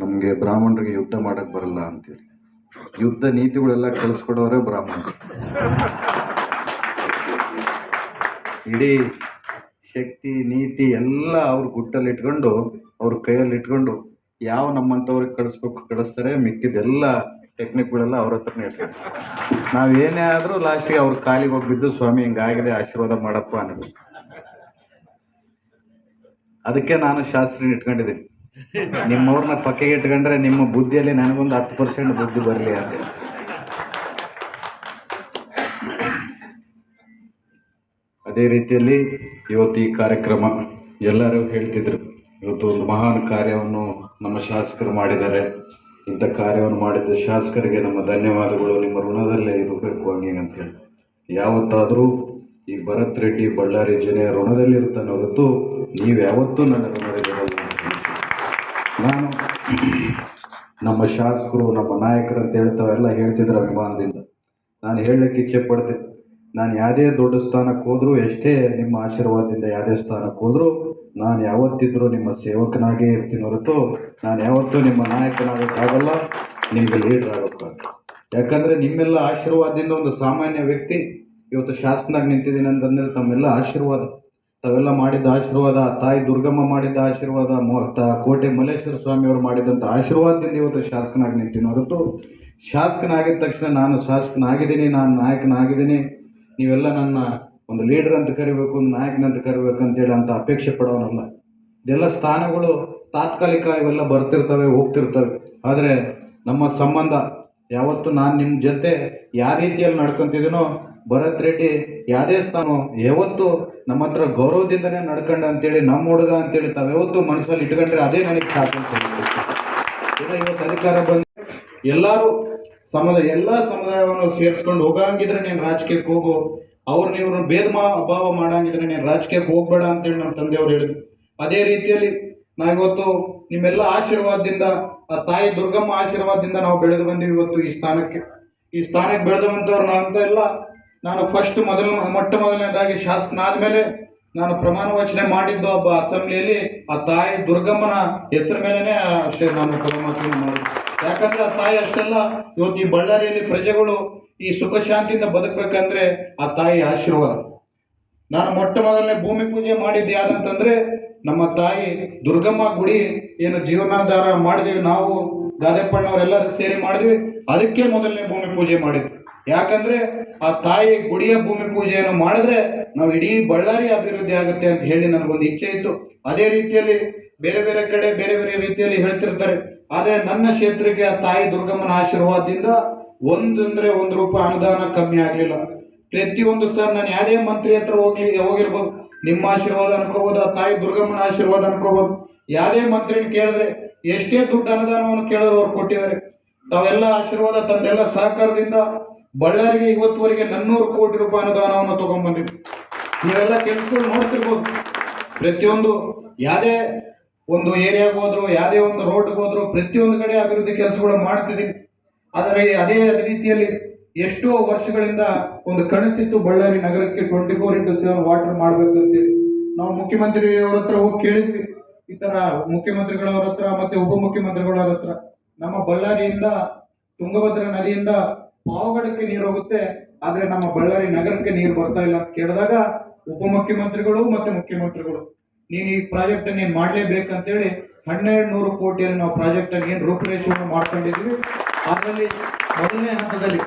ನಮಗೆ ಬ್ರಾಹ್ಮಣರಿಗೆ ಯುದ್ಧ ಮಾಡಕ್ಕೆ ಬರಲ್ಲ ಅಂತೇಳಿ. ಯುದ್ಧ ನೀತಿಗಳೆಲ್ಲ ಕಲಿಸ್ಕೊಡೋರೇ ಬ್ರಾಹ್ಮಣರು. ಇಡೀ ಶಕ್ತಿ ನೀತಿ ಎಲ್ಲ ಅವ್ರ ಗುಟ್ಟಲ್ಲಿ ಇಟ್ಕೊಂಡು ಅವ್ರ ಕೈಯಲ್ಲಿ ಇಟ್ಕೊಂಡು ಯಾವ ನಮ್ಮಂಥವ್ರಿಗೆ ಕಳಿಸ್ಬೇಕು ಕಳಿಸ್ತಾರೆ. ಮಿಕ್ಕಿದೆಲ್ಲ ಟೆಕ್ನಿಕ್ಗಳೆಲ್ಲ ಅವ್ರ ಹತ್ರನೇ ಇರ್ತಾರೆ. ನಾವೇನೇ ಆದರೂ ಲಾಸ್ಟಿಗೆ ಅವ್ರ ಕಾಲಿಗೆ ಹೋಗ್ಬಿದ್ದು ಸ್ವಾಮಿ ಹಿಂಗಾಗಿದೆ ಆಶೀರ್ವಾದ ಮಾಡಪ್ಪ ಅನ್ನೋದು. ಅದಕ್ಕೆ ನಾನು ಶಾಸ್ತ್ರಿನ ಇಟ್ಕೊಂಡಿದ್ದೀನಿ. ನಿಮ್ಮವ್ರನ್ನ ಪಕ್ಕೆಗೆ ಇಟ್ಕೊಂಡ್ರೆ ನಿಮ್ಮ ಬುದ್ಧಿಯಲ್ಲಿ ನನಗೊಂದು 10% ಬುದ್ಧಿ ಬರಲಿ ಅಂತ. ಅದೇ ರೀತಿಯಲ್ಲಿ ಇವತ್ತು ಈ ಕಾರ್ಯಕ್ರಮ ಎಲ್ಲರೂ ಹೇಳ್ತಿದ್ರು, ಇವತ್ತು ಒಂದು ಮಹಾನ್ ಕಾರ್ಯವನ್ನು ನಮ್ಮ ಶಾಸಕರು ಮಾಡಿದ್ದಾರೆ. ಇಂಥ ಕಾರ್ಯವನ್ನು ಮಾಡಿದ ಶಾಸಕರಿಗೆ ನಮ್ಮ ಧನ್ಯವಾದಗಳು, ನಿಮ್ಮ ಋಣದಲ್ಲೇ ಇರಬೇಕು ಹಂಗೆ ಅಂತೇಳಿ. ಯಾವತ್ತಾದರೂ ಈ ಭರತ್ ರೆಡ್ಡಿ ಬಳ್ಳಾರಿ ಜನ ಋಣದಲ್ಲಿರ್ತಾನೆ ಹೊರತು ನೀವು ಯಾವತ್ತೂ ನನ್ನ ಋಣದಲ್ಲಿರಲ್ಲ. ನಾನು ನಮ್ಮ ಶಾಸಕರು ನಮ್ಮ ನಾಯಕರು ಅಂತ ಹೇಳ್ತಾವೆಲ್ಲ ಹೇಳ್ತಿದ್ರು ಅಭಿಮಾನದಿಂದ. ನಾನು ಹೇಳಲಿಕ್ಕೆ ಇಚ್ಛೆ ಪಡ್ತೀನಿ, ನಾನು ಯಾವುದೇ ದೊಡ್ಡ ಸ್ಥಾನಕ್ಕೆ ಹೋದರೂ, ಎಷ್ಟೇ ನಿಮ್ಮ ಆಶೀರ್ವಾದದಿಂದ ಯಾವುದೇ ಸ್ಥಾನಕ್ಕೆ ಹೋದರೂ ನಾನು ಯಾವತ್ತಿದ್ರೂ ನಿಮ್ಮ ಸೇವಕನಾಗೇ ಇರ್ತೀನಿ ಹೊರತು ನಾನು ಯಾವತ್ತೂ ನಿಮ್ಮ ನಾಯಕನಾಗೋಕ್ಕಾಗಲ್ಲ, ನಿಮಗೆ ಲೀಡರ್ ಆಗೋಕ್ಕಾಗಲ್ಲ. ಯಾಕಂದರೆ ನಿಮ್ಮೆಲ್ಲ ಆಶೀರ್ವಾದದಿಂದ ಒಂದು ಸಾಮಾನ್ಯ ವ್ಯಕ್ತಿ ಇವತ್ತು ಶಾಸಕನಾಗಿ ನಿಂತಿದ್ದೀನಿ ಅಂತಂದರೆ ತಮ್ಮೆಲ್ಲ ಆಶೀರ್ವಾದ, ತಾವೆಲ್ಲ ಮಾಡಿದ್ದ ಆಶೀರ್ವಾದ, ತಾಯಿ ದುರ್ಗಮ್ಮ ಮಾಡಿದ್ದ ಆಶೀರ್ವಾದ, ಕೋಟೆ ಮಲ್ಲೇಶ್ವರ ಸ್ವಾಮಿಯವರು ಮಾಡಿದಂಥ ಆಶೀರ್ವಾದದಿಂದ ಇವತ್ತು ಶಾಸಕನಾಗಿ ನಿಂತೀನಿ ಹೊರತು ಶಾಸಕನಾಗಿದ್ದ ತಕ್ಷಣ ನಾನು ಶಾಸಕನಾಗಿದ್ದೀನಿ, ನಾನು ನಾಯಕನಾಗಿದ್ದೀನಿ, ನೀವೆಲ್ಲ ನನ್ನ ಒಂದು ಲೀಡರ್ ಅಂತ ಕರಿಬೇಕು, ಒಂದು ನಾಯಕನಂತ ಕರಿಬೇಕು ಅಂತೇಳಿ ಅಂತ ಅಪೇಕ್ಷೆ ಪಡೋನಲ್ಲ. ಇದೆಲ್ಲ ಸ್ಥಾನಗಳು ತಾತ್ಕಾಲಿಕ, ಇವೆಲ್ಲ ಬರ್ತಿರ್ತವೆ ಹೋಗ್ತಿರ್ತವೆ. ಆದರೆ ನಮ್ಮ ಸಂಬಂಧ ಯಾವತ್ತು ನಾನು ನಿಮ್ಮ ಜೊತೆ ಯಾವ ರೀತಿಯಲ್ಲಿ ನಡ್ಕೊತಿದ್ದೀನೋ, ಭರತ್ ರೆಡ್ಡಿ ಯಾವುದೇ ಸ್ಥಾನ ಯಾವತ್ತು ನಮ್ಮ ಹತ್ರ ಗೌರವದಿಂದನೇ ನಡ್ಕೊಂಡು ಅಂತೇಳಿ, ನಮ್ಮ ಹುಡುಗ ಅಂತೇಳಿ ತಾವ್ಯಾವತ್ತು ಮನಸ್ಸಲ್ಲಿ ಇಟ್ಕೊಂಡ್ರೆ ಅದೇ ನನಗೆ ಸಾಕು ಅಂತ ಹೇಳ್ತೀನಿ. ಇವತ್ತು ಅಧಿಕಾರ ಬಂದು ಎಲ್ಲರೂ ಎಲ್ಲ ಸಮುದಾಯವನ್ನು ಸೇರಿಸ್ಕೊಂಡು ಹೋಗಂಗಿದ್ರೆ ನೀನು ರಾಜಕೀಯಕ್ಕೆ ಹೋಗು, ನೀವು ಭೇದ ಭಾವ ಮಾಡಂಗಿದ್ರೆ ನೀನು ರಾಜಕೀಯಕ್ಕೆ ಹೋಗ್ಬೇಡ ಅಂತೇಳಿ ನಮ್ಮ ತಂದೆಯವರು ಹೇಳಿದ್ರು. ಅದೇ ರೀತಿಯಲ್ಲಿ ನಾವಿವತ್ತು ನಿಮ್ಮೆಲ್ಲ ಆಶೀರ್ವಾದದಿಂದ, ಆ ತಾಯಿ ದುರ್ಗಮ್ಮ ಆಶೀರ್ವಾದದಿಂದ ನಾವು ಬೆಳೆದು ಬಂದೀವಿ ಇವತ್ತು ಈ ಸ್ಥಾನಕ್ಕೆ ಬೆಳೆದಂಥವ್ರು ನಾವಂತ ಎಲ್ಲ. ನಾನು ಮೊಟ್ಟ ಮೊದಲನೇದಾಗಿ ಶಾಸಕನಾದ ಮೇಲೆ ನಾನು ಪ್ರಮಾಣ ವಚನೆ ಮಾಡಿದ್ದು ಒಬ್ಬ ಅಸೆಂಬ್ಲಿಯಲ್ಲಿ ಆ ತಾಯಿ ದುರ್ಗಮ್ಮನ ಹೆಸರ ಮೇಲೇ ನಾನು ಪ್ರಮಾಣ ವಚನೆ ಮಾಡಿದ್ದೆ. ಯಾಕಂದ್ರೆ ಆ ತಾಯಿ ಅಷ್ಟೆಲ್ಲ ಇವತ್ತು ಈ ಬಳ್ಳಾರಿಯಲ್ಲಿ ಪ್ರಜೆಗಳು ಈ ಸುಖ ಶಾಂತಿಯಿಂದ ಬದುಕಬೇಕಂದ್ರೆ ಆ ತಾಯಿ ಆಶೀರ್ವಾದ. ನಾನು ಮೊಟ್ಟ ಮೊದಲನೇ ಭೂಮಿ ಪೂಜೆ ಮಾಡಿದ್ದು ಯಾವ್ದಂತಂದ್ರೆ ನಮ್ಮ ತಾಯಿ ದುರ್ಗಮ್ಮ ಗುಡಿ ಏನು ಜೀವನಾಧಾರ ಮಾಡಿದ್ವಿ ನಾವು, ಗಾದೆಪ್ಪಣ್ಣವರೆಲ್ಲರೂ ಸೇರಿ ಮಾಡಿದ್ವಿ. ಅದಕ್ಕೆ ಮೊದಲನೇ ಭೂಮಿ ಪೂಜೆ ಮಾಡಿದ್ವಿ. ಯಾಕಂದ್ರೆ ಆ ತಾಯಿ ಗುಡಿಯ ಭೂಮಿ ಪೂಜೆಯನ್ನು ಮಾಡಿದ್ರೆ ನಾವು ಇಡೀ ಬಳ್ಳಾರಿ ಅಭಿವೃದ್ಧಿ ಆಗುತ್ತೆ ಅಂತ ಹೇಳಿ ನನಗೊಂದು ಇಚ್ಛೆ ಇತ್ತು. ಅದೇ ರೀತಿಯಲ್ಲಿ ಬೇರೆ ಬೇರೆ ಕಡೆ ಬೇರೆ ಬೇರೆ ರೀತಿಯಲ್ಲಿ ಹೇಳ್ತಿರ್ತಾರೆ. ಆದರೆ ನನ್ನ ಕ್ಷೇತ್ರಕ್ಕೆ ಆ ತಾಯಿ ದುರ್ಗಮ್ಮನ ಆಶೀರ್ವಾದದಿಂದ ಒಂದು ರೂಪಾಯಿ ಅನುದಾನ ಕಮ್ಮಿ ಆಗಲಿಲ್ಲ. ಪ್ರತಿಯೊಂದು ಸರ್ ನಾನು ಯಾವುದೇ ಮಂತ್ರಿ ಹತ್ರ ಹೋಗಿರ್ಬೋದು, ನಿಮ್ಮ ಆಶೀರ್ವಾದ ಅನ್ಕೋಬೋದು, ಆ ತಾಯಿ ದುರ್ಗಮ್ಮನ ಆಶೀರ್ವಾದ ಅನ್ಕೋಬೋದು. ಯಾವುದೇ ಮಂತ್ರಿನ ಕೇಳಿದ್ರೆ ಎಷ್ಟೇ ದುಡ್ಡು ಅನುದಾನವನ್ನು ಕೇಳಿದ್ರು ಅವ್ರು ಕೊಟ್ಟಿದ್ದಾರೆ. ತಾವೆಲ್ಲ ಆಶೀರ್ವಾದ ತಂದೆಲ್ಲ ಸಹಕಾರದಿಂದ ಬಳ್ಳಾರಿಗೆ ಇವತ್ತುವರೆಗೆ 400 ಕೋಟಿ ರೂಪಾಯಿ ಅನುದಾನವನ್ನು ತಗೊಂಡ್ಬಂದಿದ್ವಿ. ನೀವೆಲ್ಲ ಕೆಲಸಗಳು ನೋಡ್ತಿರ್ಬೋದು. ಪ್ರತಿಯೊಂದು ಯಾವುದೇ ಒಂದು ಏರಿಯಾಗೆ ಹೋದ್ರು, ಯಾವುದೇ ಒಂದು ರೋಡ್ಗೆ ಹೋದ್ರು, ಪ್ರತಿಯೊಂದು ಕಡೆ ಅಭಿವೃದ್ಧಿ ಕೆಲಸಗಳು ಮಾಡ್ತಿದ್ದೀನಿ. ಆದರೆ ಅದೇ ರೀತಿಯಲ್ಲಿ ಎಷ್ಟೋ ವರ್ಷಗಳಿಂದ ಒಂದು ಕನಸಿತ್ತು ಬಳ್ಳಾರಿ ನಗರಕ್ಕೆ 24x7 ವಾಟರ್ ಮಾಡಬೇಕಂತೇಳಿ. ನಾವು ಮುಖ್ಯಮಂತ್ರಿಯವರ ಹತ್ರ ಹೋಗಿ ಕೇಳಿದ್ವಿ. ಈ ಥರ ಮುಖ್ಯಮಂತ್ರಿಗಳವ್ರ ಹತ್ರ ಮತ್ತೆ ಉಪಮುಖ್ಯಮಂತ್ರಿಗಳವ್ರ ಹತ್ರ ನಮ್ಮ ಬಳ್ಳಾರಿಯಿಂದ ತುಂಗಭದ್ರಾ ನದಿಯಿಂದ ಪಾವಗಡಕ್ಕೆ ನೀರು ಹೋಗುತ್ತೆ, ಆದರೆ ನಮ್ಮ ಬಳ್ಳಾರಿ ನಗರಕ್ಕೆ ನೀರು ಬರ್ತಾ ಇಲ್ಲ ಅಂತ ಕೇಳಿದಾಗ ಉಪಮುಖ್ಯಮಂತ್ರಿಗಳು ಮತ್ತೆ ಮುಖ್ಯಮಂತ್ರಿಗಳು ನೀನು ಈ ಪ್ರಾಜೆಕ್ಟ್ ನೀನು ಮಾಡಲೇಬೇಕಂತೇಳಿ 1200 ಕೋಟಿಯಲ್ಲಿ ನಾವು ಪ್ರಾಜೆಕ್ಟ್ ಏನು ರೂಪುರೇಷೆಯನ್ನು ಮಾಡ್ಕೊಂಡಿದ್ವಿ. ಅದರಲ್ಲಿ ಮೊದಲನೇ ಹಂತದಲ್ಲಿ